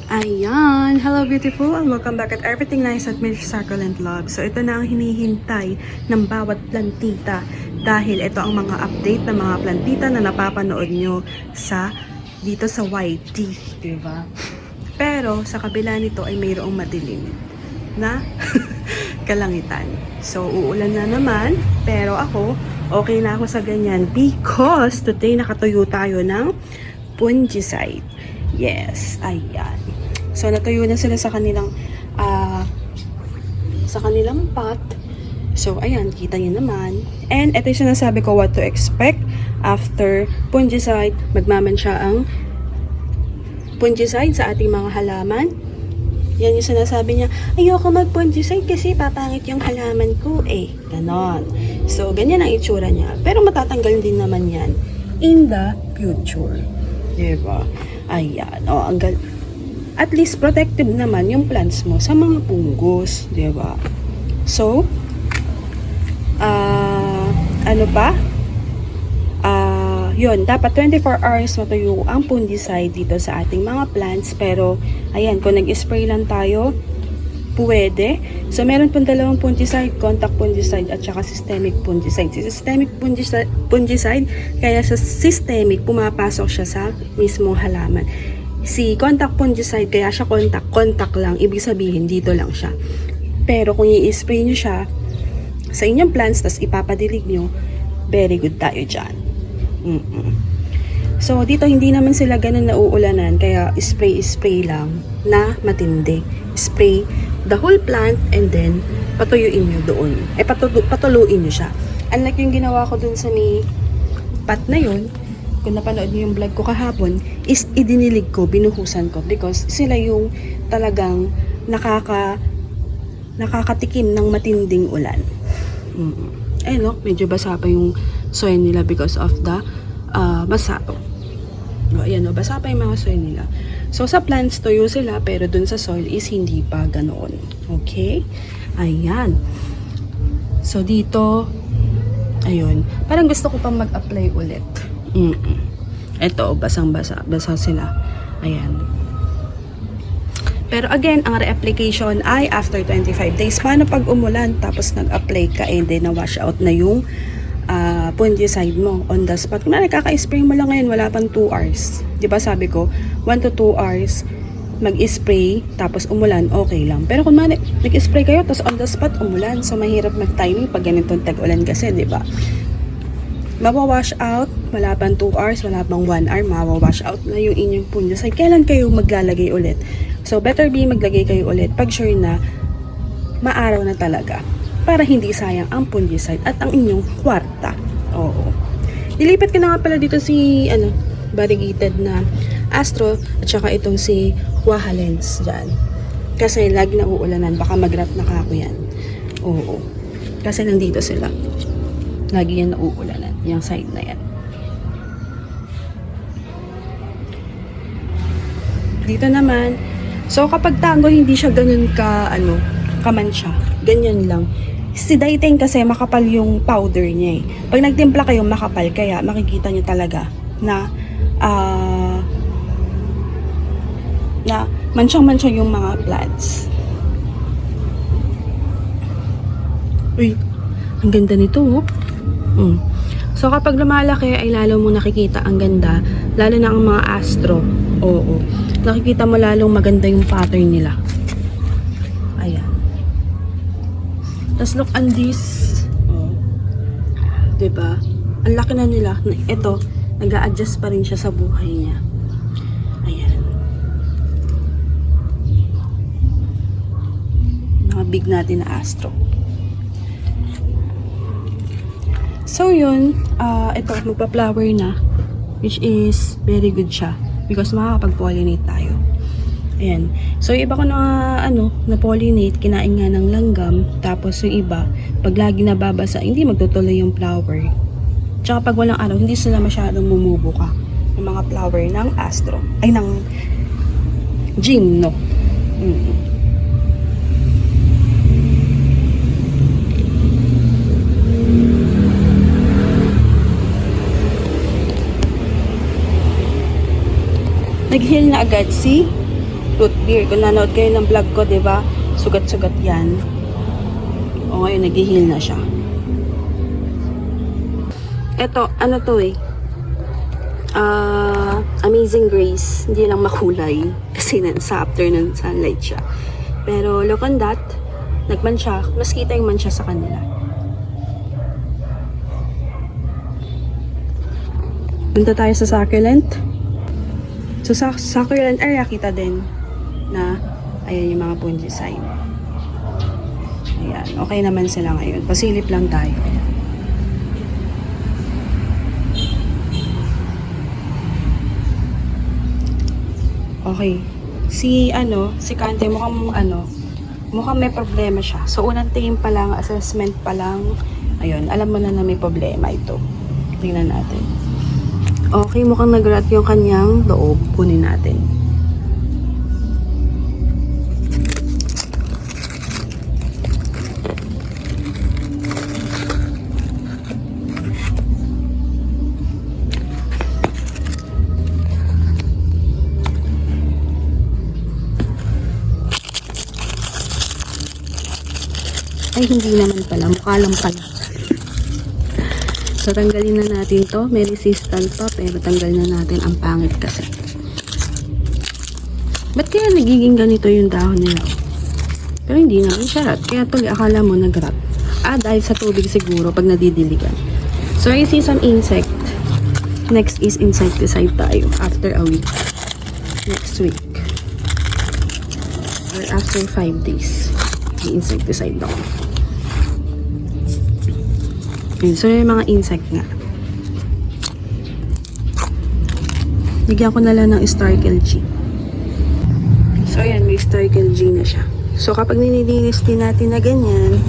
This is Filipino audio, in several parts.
Ayan! Hello beautiful and welcome back at Everything Nice at Milk Succulent Love. So ito na ang hinihintay ng bawat plantita dahil ito ang mga update ng mga plantita na napapanood nyo dito sa YT, diba? Pero sa kabila nito ay mayroong madilim na kalangitan. So uulan na naman, pero ako okay na ako sa ganyan because today nakatuyo tayo ng fungicide. Yes, ayan. So, natuyo na sila sa kanilang pot. So, ayan, kita niyo naman. And, ito yung sinasabi ko what to expect after fungicide. Magmamansya ang fungicide sa ating mga halaman. Yan yung sinasabi niya, ayoko mag-fungicide kasi papangit yung halaman ko. Ganon. So, ganyan ang itsura niya. Pero matatanggal din naman yan in the future. Diba? Ayan. O, at least protective naman yung plants mo sa mga punggos, 'di ba? So, yun, dapat 24 hours matuyo ang fungicide dito sa ating mga plants, pero ayan, kung nag-spray lang tayo, pwede. So, meron pong dalawang fungicide, contact fungicide at saka systemic fungicide. Si systemic fungicide, kaya sa systemic, pumapasok siya sa mismong halaman. Si contact fungicide, kaya siya contact lang, ibig sabihin dito lang siya. Pero kung i-spray nyo siya sa inyong plants, tas ipapadilig nyo, very good tayo dyan. So, dito hindi naman sila ganun nauulanan, kaya spray lang na matindi. Spray the whole plant and then patuyuin nyo doon. Patuluin nyo siya. Unlike yung ginawa ko dun sa may pot na yun, kung napanood niyo yung vlog ko kahapon, is idinilig ko, binuhusan ko because sila yung talagang nakakatikim ng matinding ulan. No, medyo basa pa yung soil nila because of the basa. Ayan, basa pa yung mga soil nila. So, sa plants tuyo sila, pero dun sa soil is hindi pa ganoon. Okay? Ayan. So, dito, ayun. Parang gusto ko pang mag-apply ulit. Ito, basang-basa. Basa sila. Ayan. Pero again, ang reapplication ay after 25 days. Paano pag umulan, tapos nag-apply ka, then na-wash out na yung fungicide mo on the spot. Kung nakaka-spray mo lang ngayon, wala pang 2 hours. Diba sabi ko, 1 to 2 hours mag-spray, tapos umulan, okay lang. Pero kung nag-spray kayo, tapos on the spot, umulan. So, mahirap mag-timing pag ganitong tag-ulan kasi, diba? Mawawash out, wala pang 2 hours, wala pang 1 hour, mawawash out na yung inyong fungicide. Kailan kayo maglalagay ulit? So, better be maglagay kayo ulit pag sure na maaraw na talaga para hindi sayang ang fungicide at ang inyong kwarta. Oo. Dilipat ko na nga pala dito si, variegated na Astro at saka itong si Quahalens dyan. Kasi lagi na uulanan, baka mag-rot na kako yan. Oo. Kasi nandito sila. Lagi yan nauulanan, yung side na yan. Dito naman, so kapag tango hindi siya ganun kamansya. Ganyan lang. Si Daiteng kasi makapal yung powder niya eh. Pag nagtimpla kayo makapal, kaya makikita niyo talaga na mansyang-mansya yung mga plants. Uy, ang ganda nito oh. So kapag lumalaki ay lalo mo nakikita ang ganda, lalo na ang mga Astro. Oo. Nakikita mo lalong maganda yung pattern nila. Ayan. Tapos look on this. Diba? Ang laki na nila. Ito, nag-a-adjust pa rin siya sa buhay niya. Ayan. Mga big natin na Astro. So yun, ito magpa-flower na, which is very good siya because makakapag-pollinate tayo. Ayan. So yung iba ko na-pollinate, kinain nga ng langgam, tapos yung iba, pag lagi nababasa, hindi magtutuloy yung flower. Tsaka pag walang araw, hindi sila masyadong mumubuka yung mga flower ng Astro, ay ng Gymno. Nag-heal na agad si root beer. Kung nanood kayo ng vlog ko, di ba? Sugat-sugat yan. O ngayon, nag-heal na siya. Eto, ano to eh? Amazing Grace. Hindi lang makulay. Kasi sa afternoon sunlight siya. Pero look on that. Nagmansya. Mas kita yung mansya sa kanila. Punta tayo sa succulent. So sa succulent area, kita din na ayan yung mga fungicide. Ayan. Okay naman sila ngayon. Pasilip lang tayo. Okay. Si Kante mukhang may problema siya. So unang tingin pa lang, assessment pa lang, ayun, alam mo na may problema ito. Tingnan natin. Okay, mukhang nag-rot yung kanyang loob. Kunin natin. Ay, hindi naman pala. Mukha lang pala. So, tanggalin na natin to. May resistant pa, pero tanggal na natin ang pangit kasi. Ba't kaya nagiging ganito yung dahon nila? Pero hindi naman siya rat. Kaya tuloy, akala mo nag-rat. Dahil sa tubig siguro pag nadidiligan. So, I see some insect. Next is insecticide tayo after a week. Next week. Or after 5 days. May insecticide ako. So, yung mga insect nga. Bigyan ko na lang ng Starkel G. So, ayan, may Starkel G na siya. So, kapag nililinis din natin na ganyan,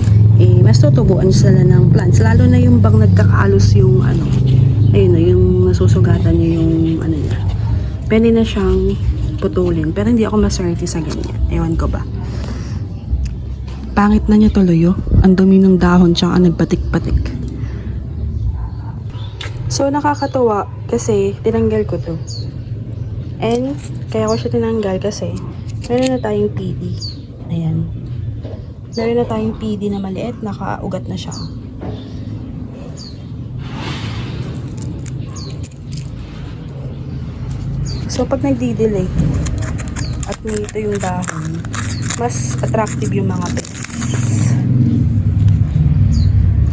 mas tutubuan sila ng plants. Lalo na yung bang nagkakalos yung ayun na, yung nasusugatan niya yung niya. Pwede na siyang putulin. Pero hindi ako maswerte sa ganyan. Ewan ko ba. Pangit na niya tuloy, oh. Ang dumi ng dahon, tsaka nagpatik-patik. So, nakakatuwa kasi tinanggal ko to. And, kaya ko siya tinanggal kasi meron na tayong PD. Ayan. Meron na tayong PD na maliit, nakaugat na siya. So, pag nagdi-delay at nito yung dahon, mas attractive yung mga pests.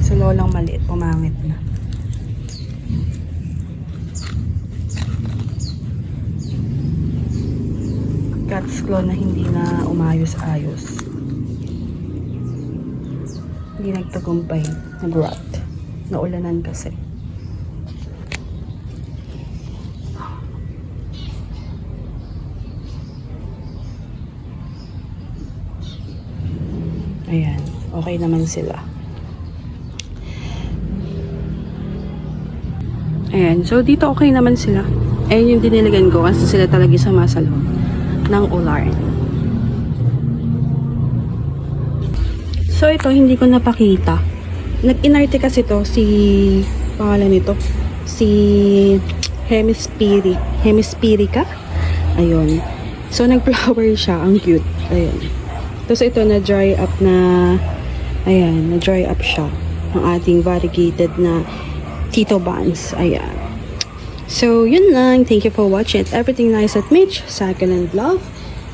So, lolang maliit, pumangit na. Cat's claw na hindi na umayos-ayos. Hindi nagtagumpay. Nag-rot. Naulanan kasi. Ayan. Okay naman sila. Ayan. So, dito okay naman sila. Ayan yung diniligan ko kasi sila talaga sumasalo ng ular. So, ito, hindi ko napakita. Nag-inarte kasi to pangalan nito, si Hemispirica. Ayun. So, nag-flower siya. Ang cute. Ayun. Tapos, ito, na-dry up na, ayan, na-dry up siya. Ang ating variegated na Tito Buns. Ayan. So, yun lang. Thank you for watching. Everything nice at Mitch, Succulent Love.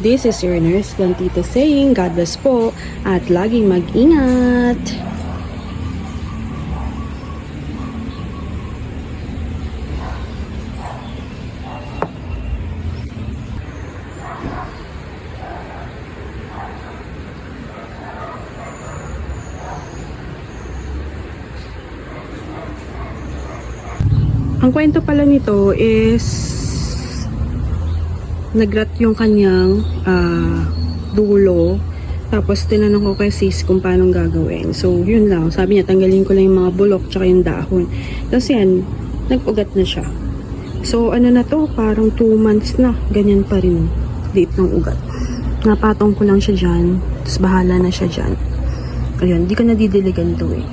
This is your nurse, Tito saying, God bless po, at laging mag-ingat. Ang kwento pala nito is nagrat yung kanyang dulo. Tapos tinanong ko kay sis kung paano gagawin. So yun lang. Sabi niya tanggalin ko lang yung mga bulok tsaka yung dahon. Tapos yan, nag-ugat na siya. So ano na to, parang 2 months na. Ganyan pa rin. Liit ng ugat. Napatong ko lang siya dyan. Tapos bahala na siya dyan. Ayun, di ko nadidiligan to eh.